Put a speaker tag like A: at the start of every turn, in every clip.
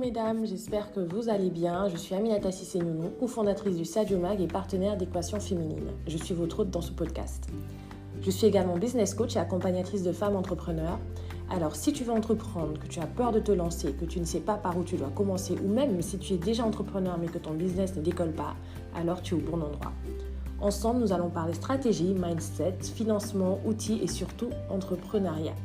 A: mesdames, j'espère que vous allez bien. Je suis Aminata Sissé-Nounou, cofondatrice du Sadio Mag et partenaire d'Équation Féminine. Je suis votre hôte dans ce podcast. Je suis également business coach et accompagnatrice de femmes entrepreneurs. Alors si tu veux entreprendre, que tu as peur de te lancer, que tu ne sais pas par où tu dois commencer ou même si tu es déjà entrepreneur mais que ton business ne décolle pas, alors tu es au bon endroit. Ensemble, nous allons parler stratégie, mindset, financement, outils et surtout entrepreneuriat.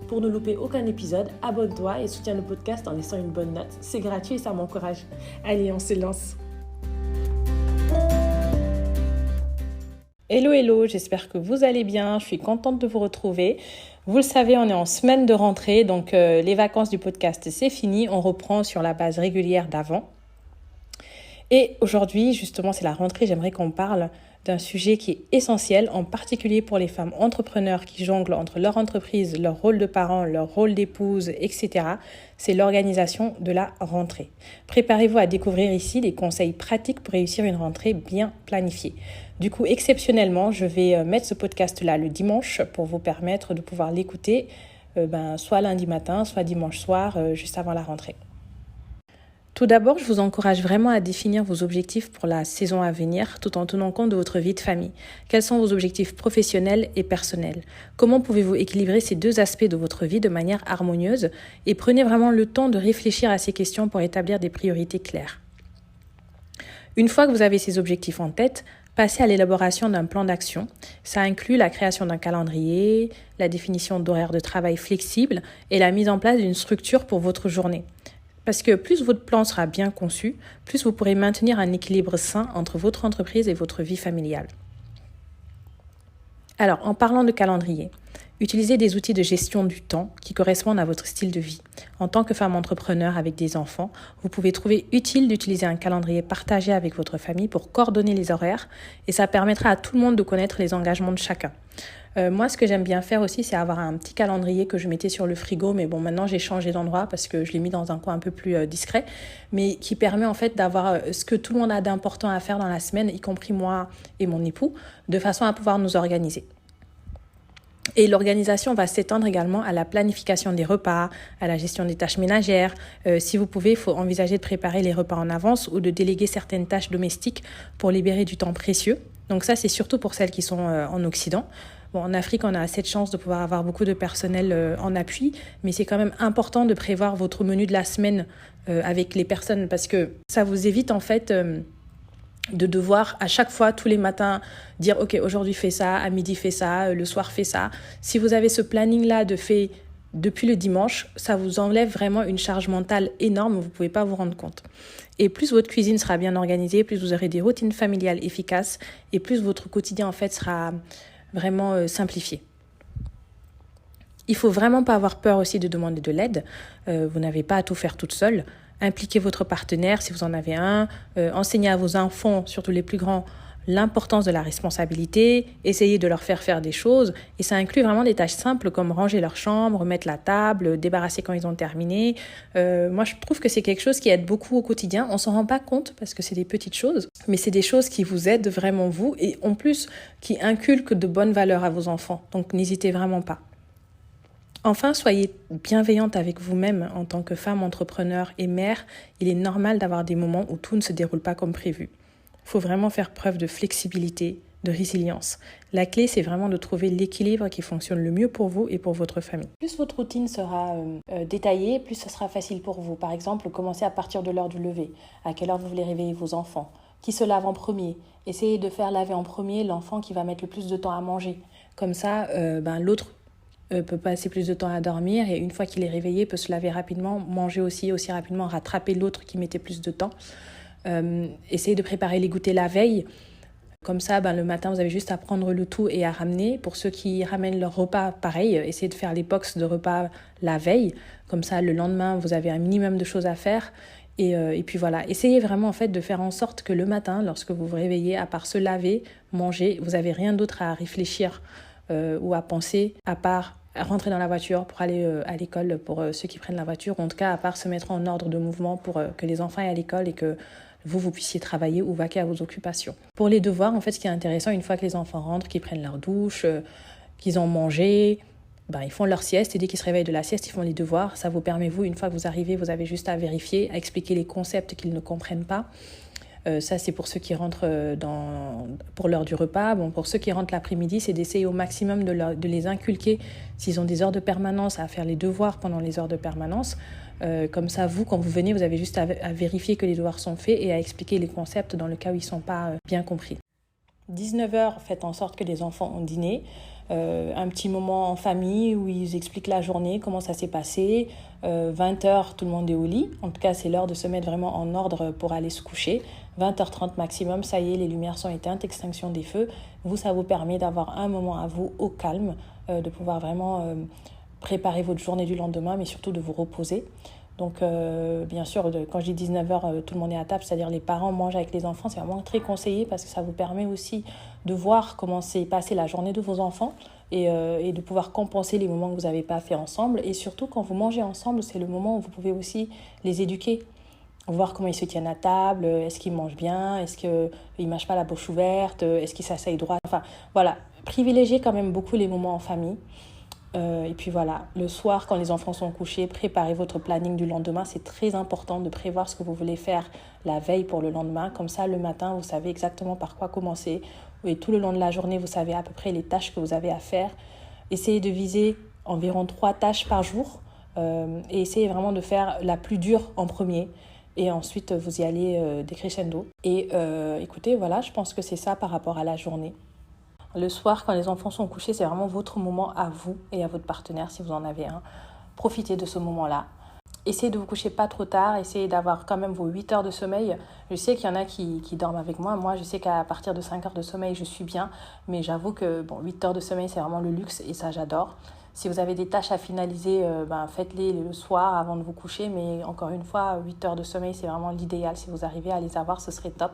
A: Pour ne louper aucun épisode, abonne-toi et soutiens le podcast en laissant une bonne note. C'est gratuit et ça m'encourage. Allez, on se lance. Hello, j'espère que vous allez bien. Je suis contente de vous retrouver. Vous le savez, on est en semaine de rentrée, donc les vacances du podcast, c'est fini. On reprend sur la base régulière d'avant. Et aujourd'hui, justement, c'est la rentrée. J'aimerais qu'on parle d'un sujet qui est essentiel, en particulier pour les femmes entrepreneurs qui jonglent entre leur entreprise, leur rôle de parent, leur rôle d'épouse, etc. C'est l'organisation de la rentrée. Préparez-vous à découvrir ici des conseils pratiques pour réussir une rentrée bien planifiée. Du coup, exceptionnellement, je vais mettre ce podcast-là le dimanche pour vous permettre de pouvoir l'écouter soit lundi matin, soit dimanche soir, juste avant la rentrée. Tout d'abord, je vous encourage vraiment à définir vos objectifs pour la saison à venir tout en tenant compte de votre vie de famille. Quels sont vos objectifs professionnels et personnels? Comment pouvez-vous équilibrer ces deux aspects de votre vie de manière harmonieuse? Et prenez vraiment le temps de réfléchir à ces questions pour établir des priorités claires. Une fois que vous avez ces objectifs en tête, passez à l'élaboration d'un plan d'action. Ça inclut la création d'un calendrier, la définition d'horaires de travail flexibles et la mise en place d'une structure pour votre journée. Parce que plus votre plan sera bien conçu, plus vous pourrez maintenir un équilibre sain entre votre entreprise et votre vie familiale. Alors, en parlant de calendrier, utilisez des outils de gestion du temps qui correspondent à votre style de vie. En tant que femme entrepreneur avec des enfants, vous pouvez trouver utile d'utiliser un calendrier partagé avec votre famille pour coordonner les horaires et ça permettra à tout le monde de connaître les engagements de chacun. Moi, ce que j'aime bien faire aussi, c'est avoir un petit calendrier que je mettais sur le frigo, mais bon, maintenant j'ai changé d'endroit parce que je l'ai mis dans un coin un peu plus discret, mais qui permet en fait d'avoir ce que tout le monde a d'important à faire dans la semaine, y compris moi et mon époux, de façon à pouvoir nous organiser. Et l'organisation va s'étendre également à la planification des repas, à la gestion des tâches ménagères. Si vous pouvez, il faut envisager de préparer les repas en avance ou de déléguer certaines tâches domestiques pour libérer du temps précieux. Donc ça, c'est surtout pour celles qui sont en Occident. Bon, en Afrique, on a assez de chance de pouvoir avoir beaucoup de personnel en appui, mais c'est quand même important de prévoir votre menu de la semaine avec les personnes parce que ça vous évite en fait de devoir à chaque fois, tous les matins, dire « Ok, aujourd'hui fais ça, à midi fais ça, le soir fais ça ». Si vous avez ce planning-là de fait depuis le dimanche, ça vous enlève vraiment une charge mentale énorme, vous ne pouvez pas vous rendre compte. Et plus votre cuisine sera bien organisée, plus vous aurez des routines familiales efficaces et plus votre quotidien en fait sera vraiment simplifié. Il ne faut vraiment pas avoir peur aussi de demander de l'aide. Vous n'avez pas à tout faire toute seule. Impliquez votre partenaire si vous en avez un. Enseignez à vos enfants, surtout les plus grands, l'importance de la responsabilité. Essayez de leur faire des choses. Et ça inclut vraiment des tâches simples comme ranger leur chambre, remettre la table, débarrasser quand ils ont terminé. Moi, je trouve que c'est quelque chose qui aide beaucoup au quotidien. On ne s'en rend pas compte parce que c'est des petites choses. Mais c'est des choses qui vous aident vraiment vous. Et en plus, qui inculquent de bonnes valeurs à vos enfants. Donc, n'hésitez vraiment pas. Enfin, soyez bienveillante avec vous-même en tant que femme entrepreneur et mère. Il est normal d'avoir des moments où tout ne se déroule pas comme prévu. Il faut vraiment faire preuve de flexibilité, de résilience. La clé, c'est vraiment de trouver l'équilibre qui fonctionne le mieux pour vous et pour votre famille. Plus votre routine sera détaillée, plus ce sera facile pour vous. Par exemple, commencez à partir de l'heure du lever. À quelle heure vous voulez réveiller vos enfants? Qui se lave en premier? Essayez de faire laver en premier l'enfant qui va mettre le plus de temps à manger. Comme ça, l'autre peut passer plus de temps à dormir et une fois qu'il est réveillé, peut se laver rapidement, manger aussi rapidement, rattraper l'autre qui mettait plus de temps. Essayez de préparer les goûters la veille. Comme ça, le matin, vous avez juste à prendre le tout et à ramener. Pour ceux qui ramènent leur repas, pareil, essayez de faire les box de repas la veille. Comme ça, le lendemain, vous avez un minimum de choses à faire. Et puis voilà, essayez vraiment en fait de faire en sorte que le matin, lorsque vous vous réveillez, à part se laver, manger, vous n'avez rien d'autre à réfléchir ou à penser, à part rentrer dans la voiture pour aller à l'école pour ceux qui prennent la voiture, ou en tout cas à part se mettre en ordre de mouvement pour que les enfants aient à l'école et que vous puissiez travailler ou vaquer à vos occupations. Pour les devoirs, en fait, ce qui est intéressant, une fois que les enfants rentrent, qu'ils prennent leur douche, qu'ils ont mangé, ils font leur sieste et dès qu'ils se réveillent de la sieste, ils font les devoirs. Ça vous permet, vous, une fois que vous arrivez, vous avez juste à vérifier, à expliquer les concepts qu'ils ne comprennent pas. Ça, c'est pour ceux qui rentrent pour l'heure du repas. Bon, pour ceux qui rentrent l'après-midi, c'est d'essayer au maximum de les inculquer, s'ils ont des heures de permanence, à faire les devoirs pendant les heures de permanence. Comme ça, vous, quand vous venez, vous avez juste à vérifier que les devoirs sont faits et à expliquer les concepts dans le cas où ils ne sont pas bien compris. 19h, faites en sorte que les enfants ont dîné. Un petit moment en famille où ils expliquent la journée, comment ça s'est passé. 20h, tout le monde est au lit. En tout cas, c'est l'heure de se mettre vraiment en ordre pour aller se coucher. 20h30 maximum, ça y est, les lumières sont éteintes, extinction des feux. Vous, ça vous permet d'avoir un moment à vous au calme, de pouvoir vraiment préparer votre journée du lendemain, mais surtout de vous reposer. Donc, bien sûr, quand je dis 19h, tout le monde est à table, c'est-à-dire les parents mangent avec les enfants. C'est vraiment très conseillé parce que ça vous permet aussi de voir comment s'est passée la journée de vos enfants et de pouvoir compenser les moments que vous n'avez pas fait ensemble. Et surtout, quand vous mangez ensemble, c'est le moment où vous pouvez aussi les éduquer. Voir comment ils se tiennent à table, est-ce qu'ils mangent bien, est-ce qu'ils ne mâchent pas la bouche ouverte, est-ce qu'ils s'asseyent droit. Enfin, voilà, privilégiez quand même beaucoup les moments en famille. Et puis voilà, le soir, quand les enfants sont couchés, préparez votre planning du lendemain. C'est très important de prévoir ce que vous voulez faire la veille pour le lendemain. Comme ça, le matin, vous savez exactement par quoi commencer. Et tout le long de la journée, vous savez à peu près les tâches que vous avez à faire. Essayez de viser environ 3 tâches par jour. Et essayez vraiment de faire la plus dure en premier. Et ensuite, vous y allez décrescendo. Et écoutez, voilà, je pense que c'est ça par rapport à la journée. Le soir, quand les enfants sont couchés, c'est vraiment votre moment à vous et à votre partenaire, si vous en avez un. Profitez de ce moment-là. Essayez de vous coucher pas trop tard, essayez d'avoir quand même vos 8 heures de sommeil. Je sais qu'il y en a qui dorment avec moi. Moi, je sais qu'à partir de 5 heures de sommeil, je suis bien. Mais j'avoue que 8 heures de sommeil, c'est vraiment le luxe et ça, j'adore. Si vous avez des tâches à finaliser, faites-les le soir avant de vous coucher. Mais encore une fois, 8 heures de sommeil, c'est vraiment l'idéal. Si vous arrivez à les avoir, ce serait top.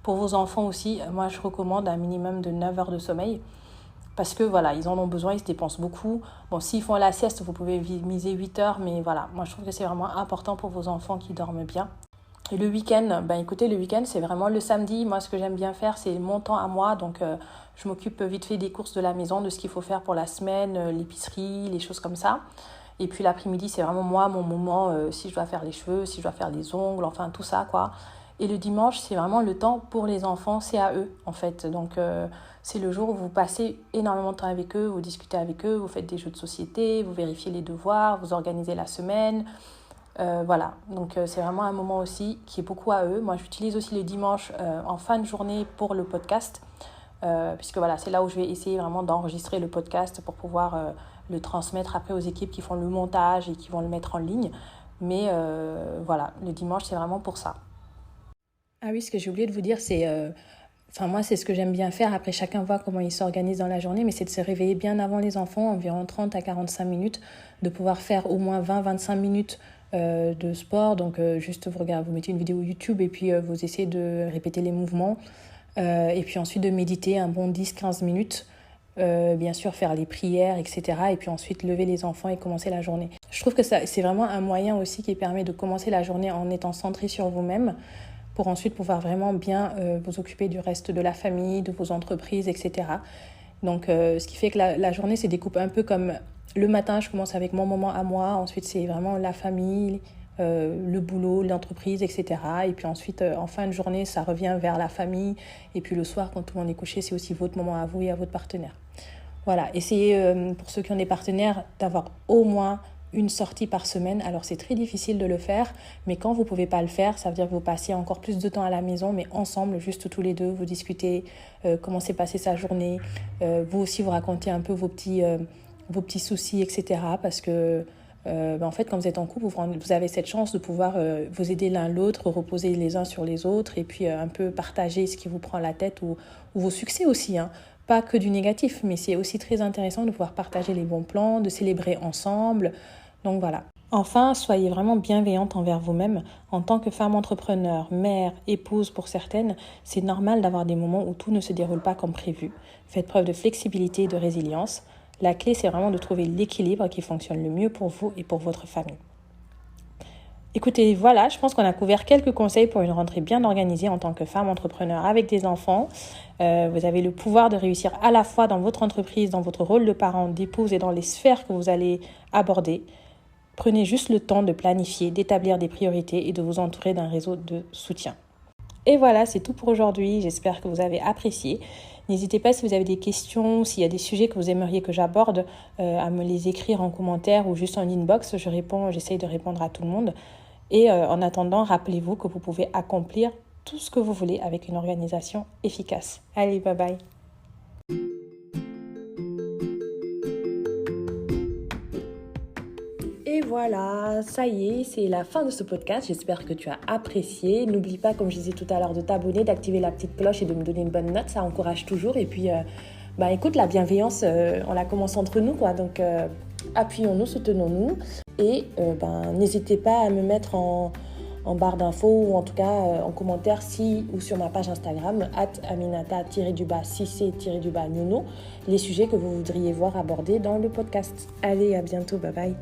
A: Pour vos enfants aussi, moi, je recommande un minimum de 9 heures de sommeil. Parce que voilà, ils en ont besoin, ils se dépensent beaucoup. Bon, s'ils font la sieste, vous pouvez miser 8 heures. Mais voilà, moi, je trouve que c'est vraiment important pour vos enfants qui dorment bien. Et le week-end, écoutez, le week-end, c'est vraiment le samedi. Moi, ce que j'aime bien faire, c'est mon temps à moi. Donc, je m'occupe vite fait des courses de la maison, de ce qu'il faut faire pour la semaine, l'épicerie, les choses comme ça. Et puis l'après-midi, c'est vraiment moi, mon moment, si je dois faire les cheveux, si je dois faire les ongles, enfin tout ça, quoi. Et le dimanche, c'est vraiment le temps pour les enfants, c'est à eux, en fait. Donc, c'est le jour où vous passez énormément de temps avec eux, vous discutez avec eux, vous faites des jeux de société, vous vérifiez les devoirs, vous organisez la semaine. Voilà, donc c'est vraiment un moment aussi qui est beaucoup à eux. Moi, j'utilise aussi le dimanche en fin de journée pour le podcast, puisque voilà, c'est là où je vais essayer vraiment d'enregistrer le podcast pour pouvoir le transmettre après aux équipes qui font le montage et qui vont le mettre en ligne. Mais voilà, le dimanche, c'est vraiment pour ça. Ah oui, ce que j'ai oublié de vous dire, c'est... moi, c'est ce que j'aime bien faire. Après, chacun voit comment il s'organise dans la journée, mais c'est de se réveiller bien avant les enfants, environ 30 à 45 minutes, de pouvoir faire au moins 20-25 minutes de sport. Donc, juste, vous mettez une vidéo YouTube et puis vous essayez de répéter les mouvements. Et puis ensuite, de méditer un bon 10-15 minutes. Bien sûr, faire les prières, etc. Et puis ensuite, lever les enfants et commencer la journée. Je trouve que c'est vraiment un moyen aussi qui permet de commencer la journée en étant centré sur vous-même, pour ensuite pouvoir vraiment bien vous occuper du reste de la famille, de vos entreprises, etc. Donc, ce qui fait que la journée se découpe un peu comme le matin, je commence avec mon moment à moi, ensuite c'est vraiment la famille, le boulot, l'entreprise, etc. Et puis ensuite, en fin de journée, ça revient vers la famille. Et puis le soir, quand tout le monde est couché, c'est aussi votre moment à vous et à votre partenaire. Voilà, essayez, pour ceux qui ont des partenaires, d'avoir au moins une sortie par semaine. Alors c'est très difficile de le faire, mais quand vous ne pouvez pas le faire, ça veut dire que vous passez encore plus de temps à la maison, mais ensemble, juste tous les deux, vous discutez comment s'est passée sa journée. Vous aussi, vous racontez un peu vos petits soucis, etc. Parce que en fait, quand vous êtes en couple, vous avez cette chance de pouvoir vous aider l'un l'autre, reposer les uns sur les autres et puis un peu partager ce qui vous prend la tête ou vos succès aussi, hein. Pas que du négatif, mais c'est aussi très intéressant de pouvoir partager les bons plans, de célébrer ensemble. Donc voilà. Enfin, soyez vraiment bienveillante envers vous-même. En tant que femme entrepreneur, mère, épouse pour certaines, c'est normal d'avoir des moments où tout ne se déroule pas comme prévu. Faites preuve de flexibilité et de résilience. La clé, c'est vraiment de trouver l'équilibre qui fonctionne le mieux pour vous et pour votre famille. Écoutez, voilà, je pense qu'on a couvert quelques conseils pour une rentrée bien organisée en tant que femme entrepreneur avec des enfants. Vous avez le pouvoir de réussir à la fois dans votre entreprise, dans votre rôle de parent, d'épouse et dans les sphères que vous allez aborder. Prenez juste le temps de planifier, d'établir des priorités et de vous entourer d'un réseau de soutien. Et voilà, c'est tout pour aujourd'hui. J'espère que vous avez apprécié. N'hésitez pas si vous avez des questions, s'il y a des sujets que vous aimeriez que j'aborde, à me les écrire en commentaire ou juste en inbox. J'essaye de répondre à tout le monde. Et en attendant, rappelez-vous que vous pouvez accomplir tout ce que vous voulez avec une organisation efficace. Allez, bye bye. Et voilà, ça y est, c'est la fin de ce podcast. J'espère que tu as apprécié. N'oublie pas, comme je disais tout à l'heure, de t'abonner, d'activer la petite cloche et de me donner une bonne note. Ça encourage toujours. Et puis, écoute, la bienveillance, on la commence entre nous, quoi. Donc, appuyons-nous, soutenons-nous. Et n'hésitez pas à me mettre en barre d'infos ou en tout cas en commentaire ou sur ma page Instagram @aminata_cc_nuno les sujets que vous voudriez voir abordés dans le podcast. Allez, à bientôt, bye bye.